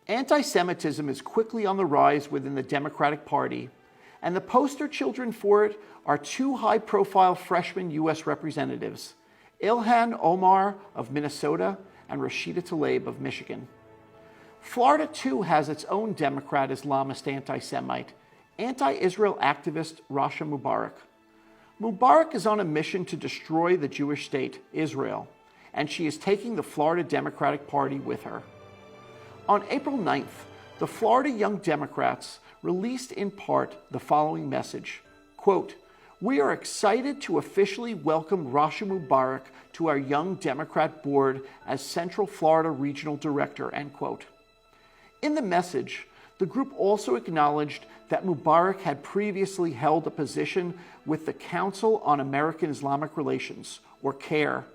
Anti-Semitism is quickly on the rise within the Democratic Party, and the poster children for it are two high-profile freshman U.S. representatives, Ilhan Omar of Minnesota and Rashida Tlaib of Michigan. Florida, too, has its own Democrat Islamist anti-Semite, anti-Israel activist Rasha Mubarak. Mubarak is on a mission to destroy the Jewish state, Israel, and she is taking the Florida Democratic Party with her. On April 9th, the Florida Young Democrats released in part the following message, quote, "We are excited to officially welcome Rasha Mubarak to our Young Democrat Board as Central Florida Regional Director," end quote. In the message, the group also acknowledged that Mubarak had previously held a position with the Council on American Islamic Relations, or CAIR.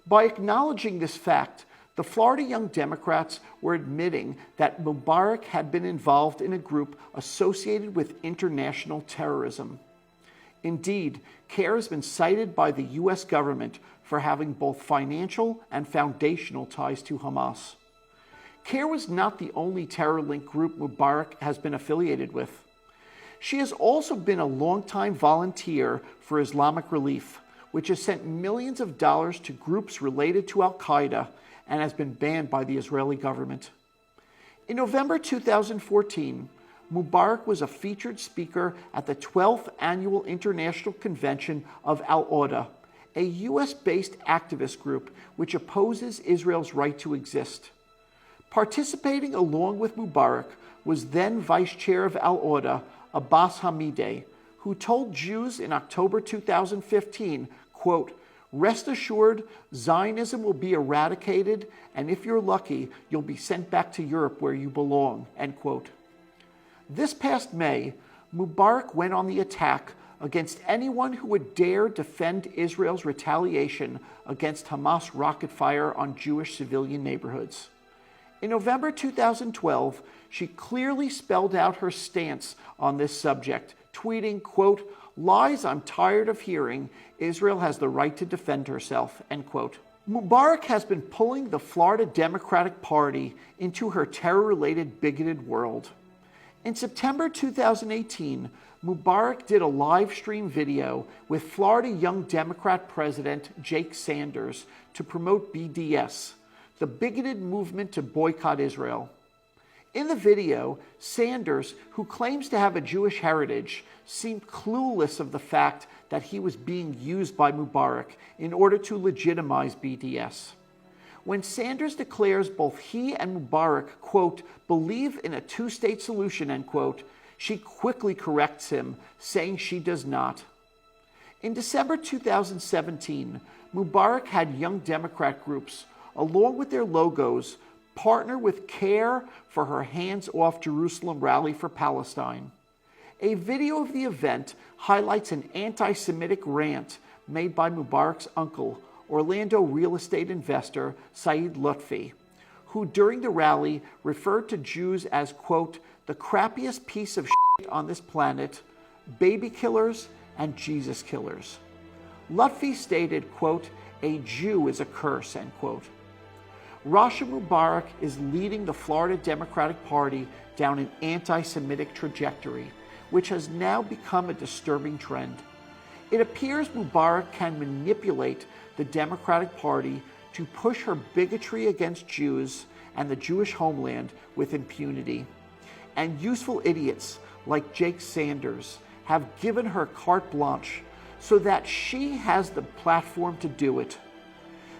By acknowledging this fact, the Florida Young Democrats were admitting that Mubarak had been involved in a group associated with international terrorism. Indeed, CAIR has been cited by the U.S. government for having both financial and foundational ties to Hamas. CAIR was not the only terror-linked group Mubarak has been affiliated with. She has also been a longtime volunteer for Islamic Relief, which has sent millions of dollars to groups related to Al-Qaeda and has been banned by the Israeli government. In November 2014, Mubarak was a featured speaker at the 12th Annual International Convention of Al-Awda, a U.S.-based activist group which opposes Israel's right to exist. Participating along with Mubarak was then Vice Chair of Al-Awda, Abbas Hamideh, who told Jews in October 2015, quote, "Rest assured, Zionism will be eradicated, and if you're lucky, you'll be sent back to Europe where you belong," end quote. This past May, Mubarak went on the attack against anyone who would dare defend Israel's retaliation against Hamas rocket fire on Jewish civilian neighborhoods. In November 2012, she clearly spelled out her stance on this subject, tweeting, quote, "Lies I'm tired of hearing. Israel has the right to defend herself," end quote. Mubarak has been pulling the Florida Democratic Party into her terror-related bigoted world. In September 2018, Mubarak did a live stream video with Florida Young Democrat President Jake Sanders to promote BDS, the bigoted movement to boycott Israel. In the video, Sanders, who claims to have a Jewish heritage, seemed clueless of the fact that he was being used by Mubarak in order to legitimize BDS. When Sanders declares both he and Mubarak, quote, "believe in a two-state solution," end quote, she quickly corrects him, saying she does not. In December 2017, Mubarak had Young Democrat groups, along with their logos, partner with CAIR for her Hands Off Jerusalem rally for Palestine. A video of the event highlights an anti-Semitic rant made by Mubarak's uncle, Orlando real estate investor Saeed Lutfi, who during the rally referred to Jews as, quote, "the crappiest piece of shit on this planet, baby killers, and Jesus killers." Lutfi stated, quote, "a Jew is a curse," end quote. Rasha Mubarak is leading the Florida Democratic Party down an anti-Semitic trajectory, which has now become a disturbing trend. It appears Mubarak can manipulate the Democratic Party to push her bigotry against Jews and the Jewish homeland with impunity. And useful idiots like Jake Sanders have given her carte blanche so that she has the platform to do it.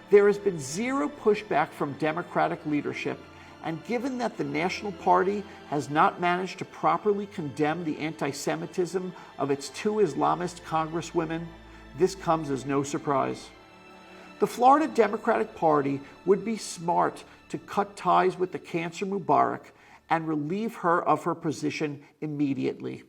There has been zero pushback from Democratic leadership, and given that the National Party has not managed to properly condemn the anti-Semitism of its two Islamist congresswomen, this comes as no surprise. The Florida Democratic Party would be smart to cut ties with the cancer Mubarak and relieve her of her position immediately.